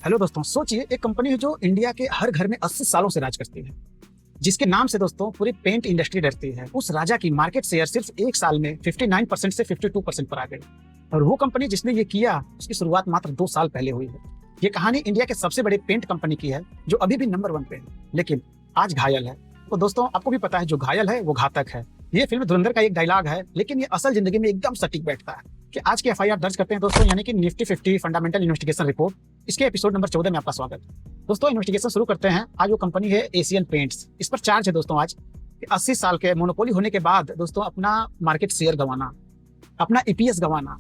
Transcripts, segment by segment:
Hello दोस्तों, सोचिए एक कंपनी है जो इंडिया के हर घर में 80 सालों से राज करती है, जिसके नाम से दोस्तों पूरी पेंट इंडस्ट्री डरती है। उस राजा की मार्केट शेयर सिर्फ एक साल में 59% से 52% पर आ गई। और वो कंपनी जिसने ये किया, उसकी शुरुआत मात्र 2 साल पहले हुई है। ये कहानी इंडिया के सबसे बड़े पेंट कंपनी की है, जो अभी भी नंबर 1 पे है, लेकिन आज घायल है। तो दोस्तों, आपको भी पता है जो घायल है वो घातक है। ये फिल्म धुरंधर का एक डायलॉग है, लेकिन ये असल जिंदगी में एकदम सटीक बैठता है। कि आज की एफआईआर दर्ज करते हैं दोस्तों, यानी कि निफ्टी 50 फंडामेंटल इन्वेस्टिगेशन रिपोर्ट। इसके एपिसोड नंबर 14 में आपका स्वागत। दोस्तों, इन्वेस्टिगेशन शुरू करते हैं। आज वो कंपनी है एशियन पेंट्स। इस पर चार्ज है दोस्तों आज 80 साल के मोनोपोली होने के बाद दोस्तों अपना मार्केट शेयर गंवाना, अपना ईपीएस गंवाना।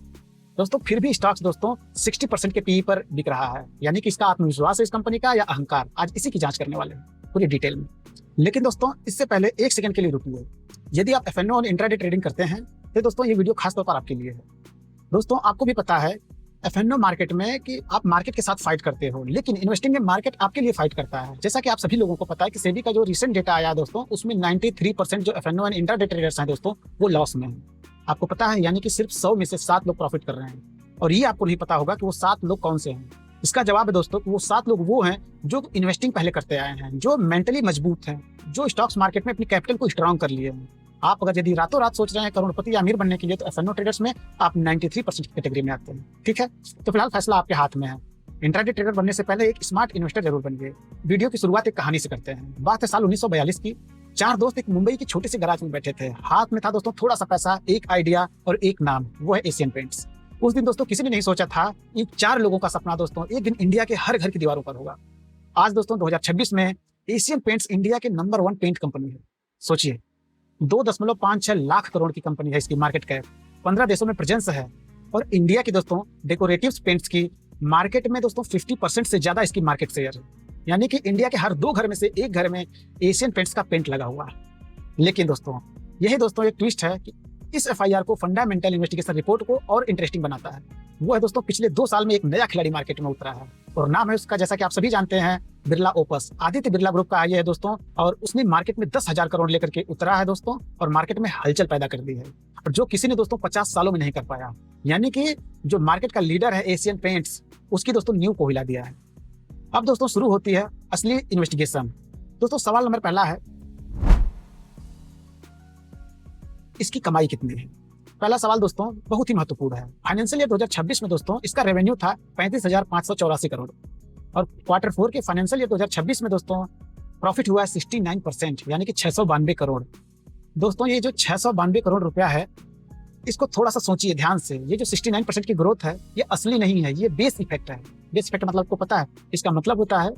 दोस्तों फिर भी स्टॉक्स दोस्तों 60% के पीई पर बिक रहा है। यानी कि इसका आत्मविश्वास है इस कंपनी का या अहंकार, आज इसी की जांच करने वाले हैं पूरी डिटेल में। लेकिन दोस्तों इससे पहले एक सेकंड के लिए रुकिए। यदि आप एफएनओ और इंट्राडे ट्रेडिंग करते हैं तो दोस्तों ये वीडियो खास तौर पर आपके लिए है। दोस्तों आपको भी पता है एफएनओ मार्केट में कि आप मार्केट के साथ फाइट करते हो, लेकिन इन्वेस्टिंग में मार्केट आपके लिए फाइट करता है। जैसा कि आप सभी लोगों को पता है कि सेबी का जो रिसेंट डेटा आया दोस्तों, उसमें 93% जो एफएनओ एंड इंट्राडे ट्रेडर्स हैं दोस्तों, वो लॉस में है। आपको पता है, यानी कि सिर्फ 100 में से 7 लोग प्रॉफिट कर रहे हैं। और ये आपको नहीं पता होगा कि वो 7 लोग कौन से हैं। इसका जवाब है दोस्तों कि वो 7 लोग वो हैं जो इन्वेस्टिंग पहले करते आए हैं, जो मेंटली मजबूत हैं, जो स्टॉक्स मार्केट में अपनी कैपिटल को स्ट्रांग कर लिए हैं। आप अगर यदि रातों रात सोच रहे हैं करोड़पति या अमीर बनने के लिए, तो एफएनओ ट्रेडर्स में आप 93% की कैटेगरी में आते हैं। ठीक है, तो फिलहाल फैसला आपके हाथ में है। इंट्राडे ट्रेडर बनने से पहले एक स्मार्ट इन्वेस्टर जरूर बनिए। वीडियो की शुरुआत एक कहानी से करते हैं। बात है साल 1942 की। 4 दोस्त एक मुंबई की छोटी सी गैराज में बैठे थे। हाथ में था दोस्तों थोड़ा सा पैसा, एक आइडिया और एक नाम, वो है एशियन पेंट्स। उस दिन दोस्तों किसी ने नहीं सोचा था इन 4 लोगों का सपना दोस्तों एक दिन इंडिया के हर घर की दीवारों पर होगा। आज दोस्तों 2026 में एशियन पेंट्स इंडिया के नंबर 1 पेंट कंपनी है। सोचिए 2.56 लाख करोड़ की कंपनी है। इसकी मार्केट कैप 15 देशों में प्रेजेंस है। और इंडिया की दोस्तों डेकोरेटिव्स पेंट्स की मार्केट में दोस्तों 50% से ज्यादा इसकी मार्केट शेयर है। यानी कि इंडिया के हर 2 घर में से एक घर में एशियन पेंट्स का पेंट लगा हुआ है। लेकिन दोस्तों यही दोस्तों एक ट्विस्ट है कि इस एफआईआर को फंडामेंटल इन्वेस्टिगेशन रिपोर्ट को और इंटरेस्टिंग बनाता है। वो है दोस्तों पिछले 2 साल में एक नया खिलाड़ी मार्केट में उतरा है, और नाम है उसका, जैसा कि आप सभी जानते हैं, बिरला ओपस। आदित्य बिरला ग्रुप का ये है दोस्तों, और उसने मार्केट में 10,000 करोड़ लेकर के उतरा है दोस्तों, और मार्केट में हलचल पैदा कर दी है, और जो किसी ने दोस्तों 50 सालों में नहीं कर पाया। यानी कि जो मार्केट का लीडर है एशियन पेंट्स, उसकी दोस्तों नींव को हिला दिया है। अब दोस्तों शुरू होती है असली इन्वेस्टिगेशन। दोस्तों सवाल नंबर पहला है, इसकी कमाई कितनी है। पहला सवाल दोस्तों बहुत ही महत्वपूर्ण है। फाइनेंशियल ईयर 2026 में दोस्तों इसका रेवेन्यू था 35,584 करोड़, और क्वार्टर 4 के फाइनेंशियल ईयर 2026 में दोस्तों प्रॉफिट हुआ है 69%, यानी कि 692 करोड़। दोस्तों ये जो 692 करोड़ रुपया है, इसको थोड़ा सा सोचिए ध्यान से। ये जो 69% की ग्रोथ है, ये असली नहीं है, ये बेस इफेक्ट है। बेस इफेक्ट मतलब आपको पता है, इसका मतलब होता है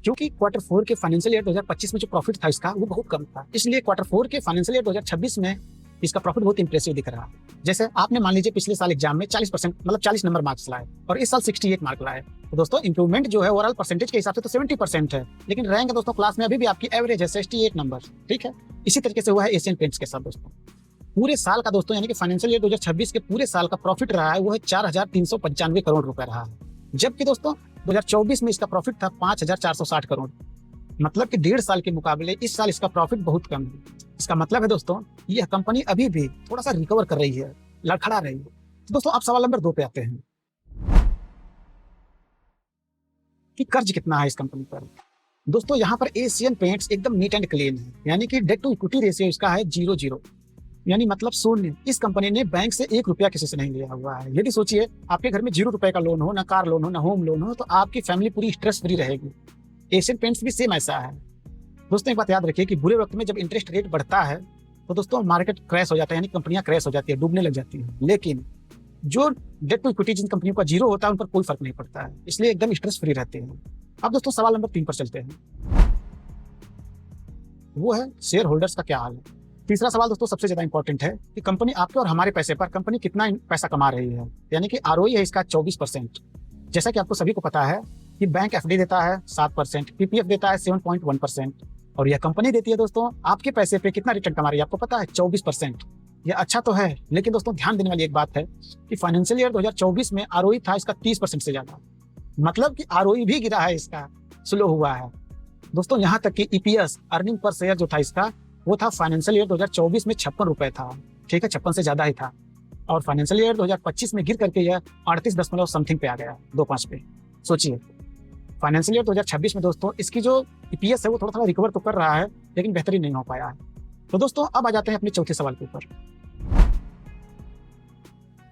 क्योंकि क्वार्टर 4 के फाइनेंशियल ईयर 2025 में जो प्रॉफिट था इसका, वो बहुत कम था, इसलिए क्वार्टर 4 के फाइनेंशियल ईयर 2026 में इसका प्रॉफिट बहुत इंप्रेसिव दिख रहा है। जैसे आपने मान लीजिए पिछले साल एग्जाम में 40% मतलब 40 नंबर मार्क्स लाए, और इस साल 68 मार्क लाए, तो दोस्तों इंप्रूवमेंट जो है ओवरऑल परसेंटेज के हिसाब से तो 70% है, लेकिन रैंक दोस्तों क्लास में अभी भी आपकी एवरेज है 68 नंबर। ठीक है, इसी तरीके से हुआ है एशियन पेंट्स के साथ दोस्तों। पूरे साल का दोस्तों यानी कि फाइनेंशियल ईयर 2026 के पूरे साल का प्रॉफिट रहा है वो है 4,395 करोड़ रुपए रहा है, जबकि दोस्तों 2024 में इसका प्रॉफिट था 5,460 करोड़। मतलब कि 1.5 साल के मुकाबले इस साल इसका प्रॉफिट बहुत कम है। इसका मतलब है दोस्तों यह कंपनी अभी भी थोड़ा सा रिकवर कर रही है, लड़खड़ा रही है। तो दोस्तों आप सवाल नंबर 2 पे आते हैं कि कर्ज कितना है इस कंपनी पर। दोस्तों यहाँ पर एशियन पेंट्स एकदम नीट एंड क्लीन है, यानी कि डेट टू इक्विटी रेशियो इसका है 0:0, यानी मतलब शून्य। इस कंपनी ने बैंक से 1 रुपया किसी से नहीं लिया हुआ है। यदि सोचिए आपके घर में 0 रुपए का लोन हो, ना कार लोन हो, ना होम लोन हो, तो आपकी फैमिली पूरी स्ट्रेस फ्री रहेगी। एशियन पेंट्स भी सेम ऐसा है। दोस्तों एक बात याद रखिए कि बुरे वक्त में जब इंटरेस्ट रेट बढ़ता है तो दोस्तों मार्केट क्रैश हो जाता है, यानी कंपनियां क्रैश हो जाती है, डूबने लग जाती है। लेकिन जो डेट टू इक्विटी जिन कंपनियों का 0 होता है उन पर कोई फर्क नहीं पड़ता है, इसलिए एकदम स्ट्रेस फ्री रहते हैं। अब दोस्तों सवाल नंबर 3 पर चलते हैं, वो है शेयर होल्डर्स का क्या हाल है। तीसरा सवाल दोस्तों सबसे ज्यादा इंपॉर्टेंट है कि कंपनी आपके और हमारे पैसे पर कंपनी कितना पैसा कमा रही है, यानी कि आरओई है इसका 24%। जैसा कि आपको सभी को पता है कि बैंक एफडी देता है 7%, पीपीएफ देता है 7.1%, और यह कंपनी देती है दोस्तों आपके पैसे पे कितना रिटर्न कमा रही है आपको पता है, 24%। यह अच्छा तो है, लेकिन दोस्तों ध्यान देने वाली एक बात है कि फाइनेंशियल ईयर 2024 में आरओई था इसका 30% से ज्यादा, मतलब कि आरओई भी गिरा है, इसका स्लो हुआ है। दोस्तों यहाँ तक कि ईपीएस अर्निंग पर शेयर जो था इसका, वो था फाइनेंशियल ईयर 2024 में 56 रुपए था। ठीक है, 56 से ज्यादा ही था, और फाइनेंशियल ईयर 2025 में गिर करके यह 38 दशमलव समथिंग पे आ गया, 25 पे। सोचिए फाइनेंशियल ईयर 2026 में दोस्तों इसकी जो ईपीएस है वो थोड़ा थोड़ा रिकवर तो कर रहा है, लेकिन बेहतरीन नहीं हो पाया है। तो दोस्तों अब आ जाते हैं अपने चौथे सवाल के ऊपर,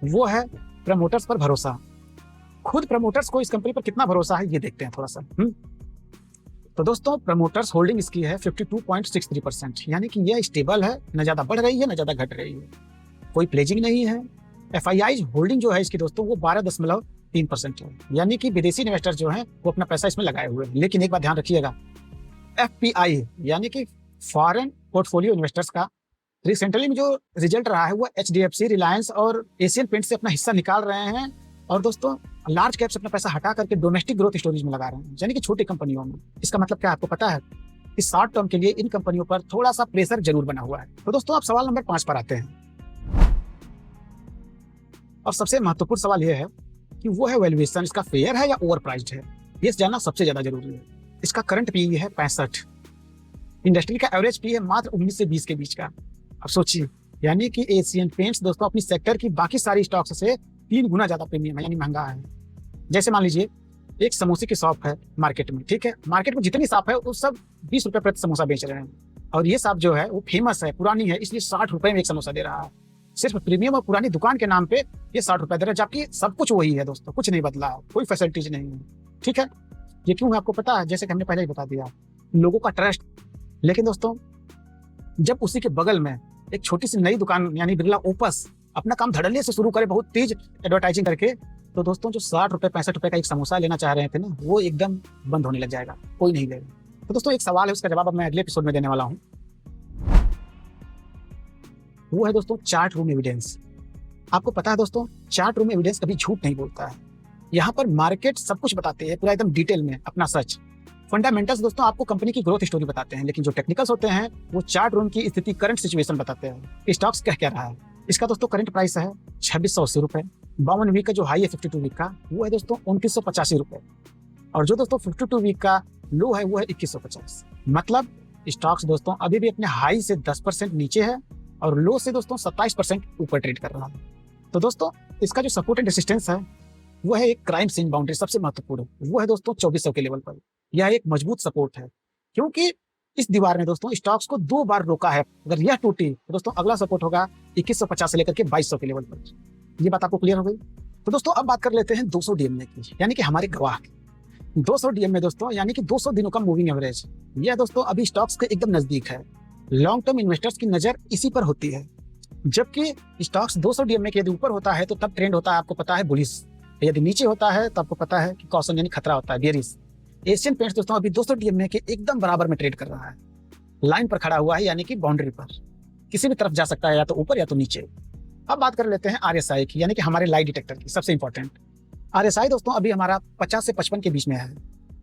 वो है प्रमोटर्स पर भरोसा। खुद प्रमोटर्स को इस कंपनी पर कितना भरोसा है ये देखते हैं थोड़ा सा। तो दोस्तों प्रमोटर्स होल्डिंग इसकी है 52.63%, यानी कि यह स्टेबल है, न ज्यादा बढ़ रही है न ज्यादा घट रही है, कोई प्लेजिंग नहीं है। एफआईआई होल्डिंग जो है इसकी दोस्तों वो 12.3% है, यानी कि विदेशी इन्वेस्टर जो हैं वो अपना पैसा इसमें लगाए हुए हैं। लेकिन एक बात ध्यान रखिएगा, एफपीआई यानी कि फॉरेन पोर्टफोलियो इन्वेस्टर्स का रिसेंटली में जो रिजल्ट रहा है वो एचडीएफसी, रिलायंस और एशियन पेंट से अपना हिस्सा निकाल रहे हैं और दोस्तों लार्ज कैप से अपना पैसा हटा करके डोमेस्टिक ग्रोथ स्टोरेज में लगा रहे हैं, यानी कि छोटी कंपनियों में। इसका मतलब क्या आपको पता है कि शॉर्ट टर्म के लिए इन कंपनियों पर थोड़ा सा प्रेशर जरूर बना हुआ है। तो दोस्तों आप सवाल नंबर 5 पर आते हैं और सबसे महत्वपूर्ण सवाल यह है कि वो है वैल्यूएशन, इसका फेयर है या ओवर प्राइस्ड है, ये जानना सबसे ज्यादा जरूरी है। इसका करंट पीई है 65, इंडस्ट्री का एवरेज पी है मात्र 19 से 20 के बीच का। अब सोचिए, यानी कि एशियन पेंट्स दोस्तों अपनी सेक्टर की बाकी सारी स्टॉक्स से 3 गुना ज्यादा प्रीमियम है, यानी महंगा है। जैसे मान लीजिए एक समोसे की शॉप है मार्केट में, ठीक है, मार्केट में जितनी शॉप है वो सब 20 रुपए प्रति समोसा बेच रहे हैं, और ये शॉप जो है वो फेमस है, पुरानी है, इसलिए 60 रुपए में एक समोसा दे रहा है। सिर्फ प्रीमियम और पुरानी दुकान के नाम पे ये 60 रुपए दे रहा है, जबकि सब कुछ वही है दोस्तों, कुछ नहीं बदला है, कोई फैसिलिटीज नहीं है। ठीक है, ये क्यों है आपको पता है? जैसे कि हमने पहले ही बता दिया, लोगों का ट्रस्ट। लेकिन दोस्तों जब उसी के बगल में एक छोटी सी नई दुकान यानी बिरला ओपस अपना काम धड़ल्ले से शुरू करे, बहुत तेज एडवर्टाइजिंग करके, तो दोस्तों जो 60 रुपए 65 रुपए का एक समोसा लेना चाह रहे थे ना, वो एकदम बंद होने लग जाएगा, कोई नहीं लेगा। तो दोस्तों एक सवाल है, उसका जवाब अब मैं अगले एपिसोड में देने वाला हूँ। वो है दोस्तों चार्ट रूम एविडेंस। आपको पता है दोस्तों, चार्ट रूम एविडेंस कभी झूठ नहीं बोलता है। यहाँ पर मार्केट सब कुछ बताते हैं पूरा एकदम डिटेल में, अपना सच। फंडामेंटल्स दोस्तों आपको कंपनी की ग्रोथ स्टोरी बताते हैं, लेकिन जो टेक्निकल्स होते हैं वो चार्ट रूम की स्थिति, करंट सिचुएशन बताते हैं, स्टॉक्स क्या रहा है। इसका दोस्तों करंट प्राइस है 2680 रुपए, 52 वीक का जो हाई है 52 वीक का वो है दोस्तों 2985 रुपए, और जो दोस्तों 52 वीक का लो है वो है 2150। मतलब स्टॉक्स दोस्तों अभी भी अपने हाई से 10% नीचे है और लो से दोस्तों 27% ऊपर ट्रेड कर रहा है। तो दोस्तों इसका जो सपोर्ट एंड रेजिस्टेंस है वो है एक क्राइम सीन बाउंड्री, सबसे महत्वपूर्ण वो है दोस्तों 2400 के लेवल पर। यह एक मजबूत सपोर्ट है, क्योंकि इस दीवार ने दोस्तों स्टॉक्स को 2 बार रोका है। अगर यह टूटी तो दोस्तों अगला सपोर्ट होगा 2150 से लेकर के 2200 के लेवल पर। ये बात आपको क्लियर हो गई? तो दोस्तों अब बात कर लेते हैं 200 डीएमए की, यानी कि हमारे गवाह की। 200 डीएमए दोस्तों यानी कि 200 दिनों का मूविंग एवरेज, यह दोस्तों अभी स्टॉक्स के एकदम नजदीक है। लॉन्ग टर्म इन्वेस्टर्स की नजर इसी पर होती है, जबकि स्टॉक्स 200 डीएमए के यदि ऊपर होता है तो तब ट्रेंड होता है आपको पता है बुलिश, यदि नीचे होता है तो आपको पता है कि कॉशन यानी खतरा होता है बेरिश। एशियन पेंट्स दोस्तों अभी 200 डीएमए के एकदम बराबर में ट्रेड कर रहा है, लाइन पर खड़ा हुआ है, यानी कि बाउंड्री पर, किसी भी तरफ जा सकता है, या तो ऊपर या तो नीचे। अब बात कर लेते हैं आरएसआई की, यानी कि हमारे लाई डिटेक्टर की, सबसे इंपॉर्टेंट। आरएसआई दोस्तों अभी हमारा 50 से 55 के बीच में है,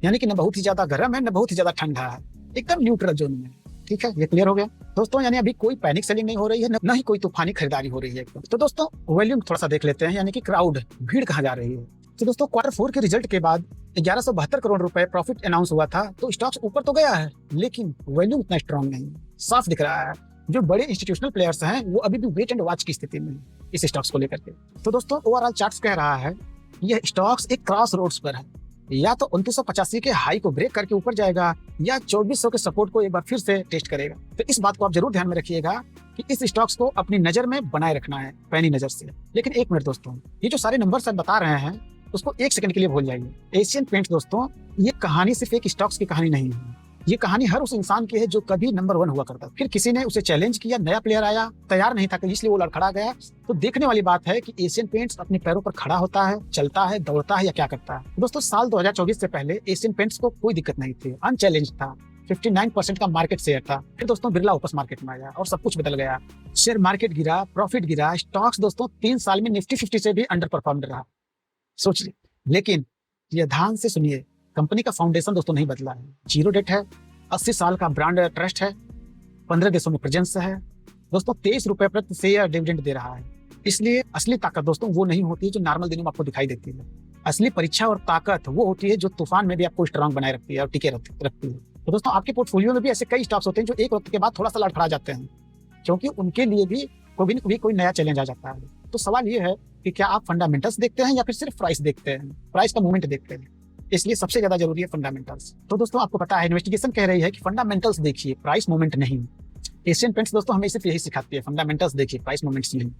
यानी कि न बहुत ही ज्यादा गर्म है न बहुत ही ज्यादा ठंडा है, एकदम न्यूट्रल जोन में। ठीक है, ये क्लियर हो गया दोस्तों, यानी अभी कोई पैनिक सेलिंग नहीं हो रही है, न ही कोई तूफानी खरीदारी हो रही है। तो दोस्तों वॉल्यूम थोड़ा सा देख लेते हैं, यानी कि क्राउड, भीड़ कहाँ जा रही है। तो दोस्तों Q4 के रिजल्ट के बाद 1172 करोड़ रुपए प्रॉफिट अनाउंस हुआ था, तो स्टॉक्स ऊपर तो गया है, लेकिन वॉल्यूम उतना स्ट्रांग नहीं, साफ दिख रहा है। जो बड़े इंस्टीट्यूशनल प्लेयर्स हैं वो अभी भी वेट एंड वॉच की स्थिति में इस स्टॉक्स को लेकर के। तो दोस्तों ओवरऑल चार्ट्स कह रहा है यह स्टॉक्स एक क्रॉस रोड्स पर है, या तो 2985 के हाई को ब्रेक करके ऊपर जाएगा या 2400 के सपोर्ट को एक बार फिर से टेस्ट करेगा। तो इस बात को आप जरूर ध्यान में रखिएगा कि इस स्टॉक्स को अपनी नजर में बनाए रखना है, पैनी नजर से। लेकिन एक मिनट दोस्तों, ये जो सारे नंबर्स आप बता रहे हैं उसको 1 सेकंड के लिए भूल जाइए। एशियन पेंट्स दोस्तों ये कहानी सिर्फ एक स्टॉक्स की कहानी नहीं है, ये कहानी हर उस इंसान की है जो कभी नंबर 1 हुआ करता, फिर किसी ने उसे चैलेंज किया, नया प्लेयर आया, तैयार नहीं था इसलिए वो लड़खड़ा गया। तो देखने वाली बात है कि एशियन पेंट्स अपने पैरों पर खड़ा होता है, चलता है, दौड़ता है या क्या करता है। दोस्तों साल 2024 से पहले एशियन पेंट्स को कोई दिक्कत नहीं थी, अनचैलेंज था, 59% का मार्केट शेयर था। फिर दोस्तों बिरला वापस मार्केट में आया और सब कुछ बदल गया, शेयर मार्केट गिरा, प्रॉफिट गिरा, स्टॉक्स दोस्तों 3 साल में निफ्टी 50 से भी अंडर परफॉर्म रहा, सोच ली। लेकिन ये ध्यान से सुनिए, कंपनी का फाउंडेशन दोस्तों नहीं बदला है, जीरो डेट है, 80 साल का ब्रांड ट्रस्ट है, 15 देशों में प्रेजेंस है दोस्तों, 23 रुपए प्रति शेयर डिविडेंड दे रहा है। इसलिए असली ताकत दोस्तों वो नहीं होती जो नॉर्मल दिनों में आपको दिखाई देती है, असली परीक्षा और ताकत वो होती है जो तूफान में भी आपको स्ट्रांग बनाए रखती है और टिके रखती है। तो दोस्तों आपके पोर्टफोलियो में भी ऐसे कई स्टॉक्स होते हैं जो एक वक्त के बाद थोड़ा सा लड़खड़ा जाते हैं, क्योंकि उनके लिए भी कभी कोई नया चैलेंज आ जाता है। तो सवाल ये है कि क्या आप फंडामेंटल्स देखते हैं या फिर सिर्फ प्राइस देखते हैं, प्राइस का मूवमेंट देखते हैं। इसलिए सबसे ज्यादा जरूरी है फंडामेंटल्स। तो दोस्तों आपको पता है इन्वेस्टिगेशन कह रही है कि फंडामेंटल्स देखिए, प्राइस मूवमेंट नहीं। एशियन पेंट्स दोस्तों हमें सिर्फ यही सिखाती है, फंडामेंटल्स देखिए, प्राइस मूवमेंट्स नहीं।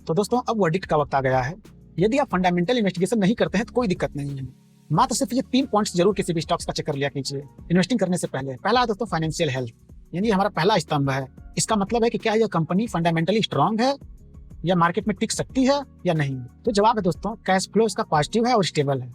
तो दोस्तों अब वर्डिक्ट का वक्त आ गया है। यदि आप फंडामेंटल इन्वेस्टिगेशन नहीं करते हैं तो कोई दिक्कत नहीं है, मात्र सिर्फ ये 3 पॉइंट्स जरूर किसी भी स्टॉक्स का चेक कर लिया कीजिए इन्वेस्टिंग करने से पहले। पहला है दोस्तों फाइनेंशियल हेल्थ, यानी हमारा पहला स्तंभ है। इसका मतलब है कि क्या यह कंपनी फंडामेंटली स्ट्रांग है या मार्केट में टिक सकती है या नहीं। तो जवाब है दोस्तों कैश फ्लो इसका पॉजिटिव है और स्टेबल है।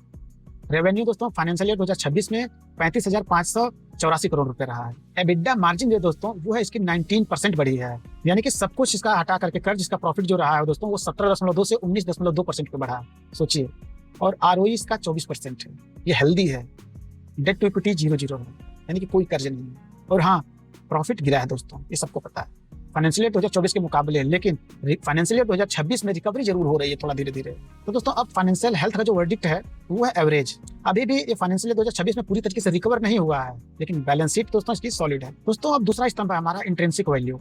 रेवेन्यू दोस्तों फाइनेंशियल ईयर 2026 में 35,584 करोड़ रुपए रहा है। एबिडा मार्जिन जो दोस्तों वो है इसकी 19% बढ़ी है, यानी कि सब कुछ इसका हटा करके कर्ज इसका प्रॉफिट जो रहा है दोस्तों वो 17.2 से 19.2% पे बढ़ा है, सोचिए। और आरओई इसका 24% है, ये हेल्दी है। डेट टू इक्विटी 0 है, यानी कि कोई कर्ज नहीं है। और हाँ, प्रॉफिट गिरा है दोस्तों, ये सबको पता है फाइनेंशियल ईयर 2024 के मुकाबले, लेकिन फाइनेंशियल ईयर 2026 में रिकवरी जरूर हो रही है थोड़ा धीरे धीरे। तो दोस्तों अब फाइनेंशियल हेल्थ का जो वर्डिक्ट है वो है एवरेज। अभी भी ये फाइनेंशियल ईयर 2026 में पूरी तरीके से रिकवर नहीं हुआ है, लेकिन बैलेंस शीट दोस्तों इसकी सॉलिड है। दोस्तों अब दूसरा स्तंभ है हमारा इंट्रिंसिक वैल्यू,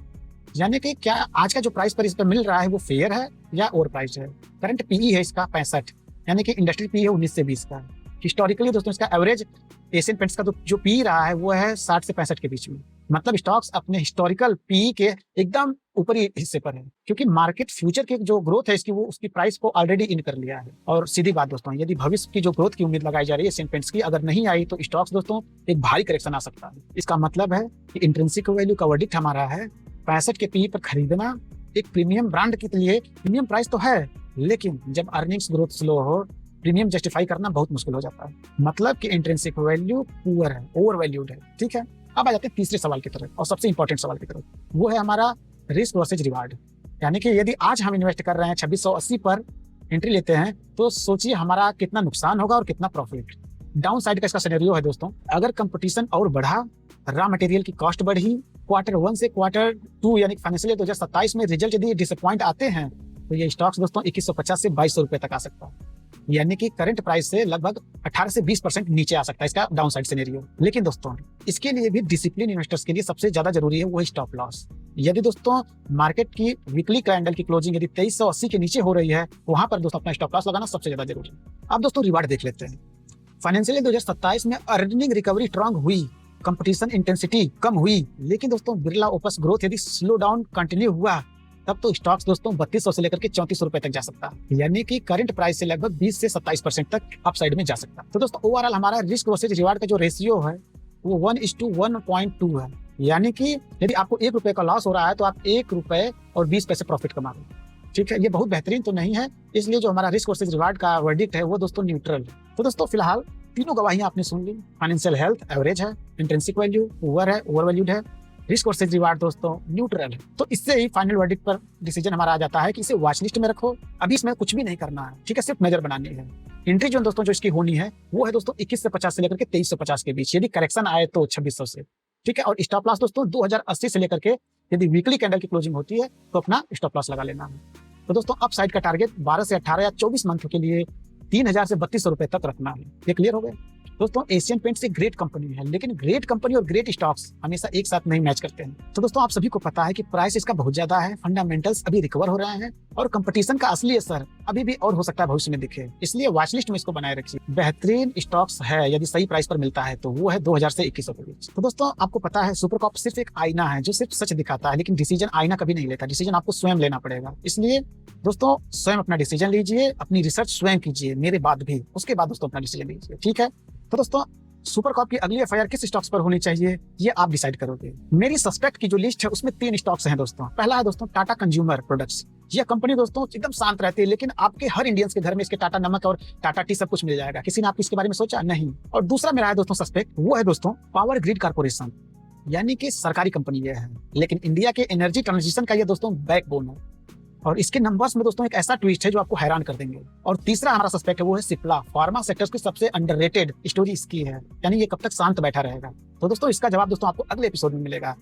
यानी कि क्या आज का जो प्राइस पर इस पर मिल रहा है वो फेयर है या ओवर प्राइस है। करंट पीई है इसका 65, यानी कि इंडस्ट्री पी है 19 से 20 का। हिस्टोरिकली दोस्तों इसका एवरेज एशियन पेंट्स का जो पी रहा है वो है 60 से 65 के बीच में। मतलब स्टॉक्स अपने हिस्टोरिकल पी के एकदम ऊपरी हिस्से पर है, क्योंकि मार्केट फ्यूचर की जो ग्रोथ है इसकी वो उसकी प्राइस को ऑलरेडी इन कर लिया है। और सीधी बात दोस्तों, यदि भविष्य की जो ग्रोथ की उम्मीद लगाई जा रही है एशियन पेंट्स की अगर नहीं आई तो स्टॉक्स दोस्तों एक भारी करेक्शन आ सकता है। इसका मतलब है कि इंट्रिंसिक वैल्यू का वर्डिक्ट हमारा है 65 के पी पर खरीदना। एक प्रीमियम ब्रांड के लिए प्रीमियम प्राइस तो है, लेकिन जब अर्निंग्स ग्रोथ स्लो हो प्रीमियम जस्टिफाई करना बहुत मुश्किल हो जाता है। मतलब कि इंट्रिंसिक वैल्यू पुअर है, ओवर वैल्यूड है। ठीक है, अब आ जाते हैं तीसरे सवाल की तरफ और सबसे इंपॉर्टेंट सवाल की तरफ, वो है हमारा रिस्क वर्सेज रिवार्ड। यानी कि यदि आज हम इन्वेस्ट कर रहे हैं 2680 पर एंट्री लेते हैं तो सोचिए हमारा कितना नुकसान होगा और कितना प्रॉफिट। डाउन साइड का इसका सिनेरियो है दोस्तों, अगर कंपटीशन और बढ़ा, रॉ मटेरियल की कॉस्ट बढ़ी, Q1 से Q2 यानी फाइनेंशियल ईयर 2027 में रिजल्ट यदि डिसअपॉइंट आते हैं तो ये स्टॉक्स दोस्तों 2150 से 2200 रुपए तक आ सकता है, यानी कि करंट प्राइस से लगभग 18 से 20% नीचे आ सकता है इसका डाउन साइड सिनेरियो। लेकिन दोस्तों इसके लिए भी डिसिप्लिन इन्वेस्टर्स के लिए सबसे ज्यादा जरूरी है वो स्टॉप लॉस। यदि दोस्तों मार्केट की वीकली कैंडल की क्लोजिंग यदि 2380 के नीचे हो रही है, वहां पर दोस्तों अपना स्टॉप लॉस लगाना सबसे ज्यादा जरूरी है। अब दोस्तों रिवार्ड देख लेते हैं। फाइनेंशियल ईयर 2027 में अर्निंग रिकवरी स्ट्रांग हुई, कंपटीशन इंटेंसिटी कम हुई, लेकिन दोस्तों बिरला ओपस ग्रोथ यदि स्लो डाउन कंटिन्यू हुआ तब तो स्टॉक्स दोस्तों 3200 से लेकर के 3400 रुपए तक जा सकता है, यानी कि करंट प्राइस से लगभग 20 से 27% तक अपसाइड में जा सकता है। तो दोस्तों ओवरऑल हमारा रिस्क वर्सेज रिवार्ड का जो रेशियो है वो 1:1.2 है, यानी कि यदि आपको 1 रुपए का लॉस हो रहा है तो आप 1 रुपए और 20 पैसे प्रॉफिट कमा रहे हैं। ठीक है, ये बहुत बेहतरीन तो नहीं है, इसलिए जो हमारा रिस्क वर्सेज रिवार्ड का वर्डिक्ट है वो दोस्तों न्यूट्रल है। तो दोस्तों फिलहाल तीनों गवाहियां आपने सुन ली, फाइनेंशियल हेल्थ एवरेज है, इंट्रिंसिक वैल्यू पुअर है, ओवर वैल्यूड है, रिस्क वर्सेज रिवार्ड दोस्तों न्यूट्रल है। तो इससे ही फाइनल वर्डिक्ट पर डिसीजन हमारा आ जाता है कि इसे वॉच लिस्ट में रखो, अभी इसमें कुछ भी नहीं करना है। ठीक है, सिर्फ नजर बनानी है। एंट्री जो दोस्तों जो इसकी होनी है वो है दोस्तों 21 से 50 से लेकर के 2350 के बीच, यदि करेक्शन आए तो 2600 से। ठीक है, और स्टॉप लॉस दोस्तों 2080 से लेकर के यदि वीकली कैंडल की क्लोजिंग होती है तो अपना स्टॉप लॉस लगा लेना है। तो दोस्तों अप साइड का टारगेट 12 से 18 या 24 मंथ के लिए 3000 से 3200 रुपए तक रखना है। ये क्लियर हो गए दोस्तों। एशियन पेंट्स एक ग्रेट कंपनी है, लेकिन ग्रेट कंपनी और ग्रेट स्टॉक्स हमेशा एक साथ नहीं मैच करते हैं। तो दोस्तों आप सभी को पता है कि प्राइस इसका बहुत ज्यादा है, फंडामेंटल्स अभी रिकवर हो रहे हैं और कंपटीशन का असली असर अभी भी और हो सकता है भविष्य में दिखे, इसलिए वॉच लिस्ट में इसको बनाए रखिए। बेहतरीन स्टॉक्स है यदि सही प्राइस पर मिलता है तो वो है 2000 से 2100 के बीच। तो दोस्तों आपको पता है सुपरकॉप सिर्फ एक आईना है जो सिर्फ सच दिखाता है, लेकिन डिसीजन आईना कभी नहीं लेता, डिसीजन आपको स्वयं लेना पड़ेगा। इसलिए दोस्तों स्वयं अपना डिसीजन लीजिए, अपनी रिसर्च स्वयं कीजिए मेरे बाद भी, उसके बाद दोस्तों अपना डिसीजन लीजिए। ठीक है, तो दोस्तों सुपरकॉप की अगली एफआईआर किस स्टॉक्स पर होनी चाहिए ये आप डिसाइड करोगे। मेरी सस्पेक्ट की जो लिस्ट है उसमें 3 स्टॉक्स हैं दोस्तों। पहला है दोस्तों टाटा कंज्यूमर प्रोडक्ट्स। यह कंपनी दोस्तों एकदम शांत रहती है, लेकिन आपके हर इंडियंस के घर में इसके टाटा नमक और टाटा टी सब कुछ मिल जाएगा। किसी ने आप इसके बारे में सोचा नहीं। और दूसरा मेरा है दोस्तों सस्पेक्ट, वो है दोस्तों पावर ग्रिड कारपोरेशन, यानी कि सरकारी कंपनी यह है, लेकिन इंडिया के एनर्जी ट्रांजिशन का ये दोस्तों बैकबोन है। और इसके नंबर्स में दोस्तों एक ऐसा ट्विस्ट है जो आपको हैरान कर देंगे। और तीसरा हमारा सस्पेक्ट है वो है सिप्ला, फार्मा सेक्टर्स की सबसे अंडररेटेड स्टोरी इसकी है, यानी ये कब तक शांत बैठा रहेगा। तो दोस्तों इसका जवाब दोस्तों आपको अगले एपिसोड में मिलेगा।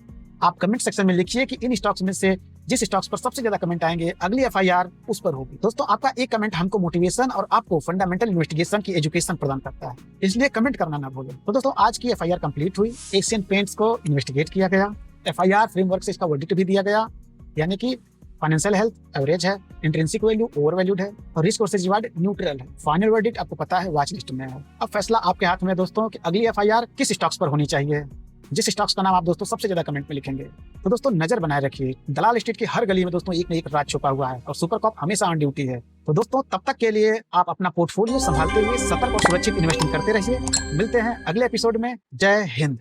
आप कमेंट सेक्शन में लिखिए कि इन स्टॉक्स में से जिस स्टॉक्स पर सबसे ज्यादा कमेंट आएंगे अगली एफआईआर उस पर होगी। दोस्तों आपका एक कमेंट हमको मोटिवेशन और आपको फंडामेंटल इन्वेस्टिगेशन की एजुकेशन प्रदान करता है, इसलिए कमेंट करना ना भूलें। तो दोस्तों आज की एफआईआर कंप्लीट हुई, एशियन पेंट्स को इन्वेस्टिगेट किया गया, एफआईआर फ्रेमवर्क से इसका वर्डिक्ट भी दिया गया, यानी कि फाइनेंशियल हेल्थ एवरेज है, इंट्रिंसिक वैल्यू ओवर वैल्यूड है और रिस्क वर्सेस रिवार्ड न्यूट्रल है। फाइनल वर्डिक्ट आपको पता है वॉच लिस्ट में है। अब फैसला आपके हाथ में है दोस्तों कि अगली एफआईआर किस स्टॉक्स पर होनी चाहिए, जिस स्टॉक्स का नाम आप दोस्तों सबसे ज्यादा कमेंट में लिखेंगे। तो दोस्तों नजर बनाए रखिए, दलाल स्ट्रीट की हर गली में दोस्तों एक न एक राज छुपा हुआ है और सुपर कॉप हमेशा ऑन ड्यूटी है। तो दोस्तों तब तक के लिए आप अपना पोर्टफोलियो संभालते हुए सतर्क और सुरक्षित इन्वेस्टिंग करते रहिए। मिलते हैं अगले एपिसोड में। जय हिंद।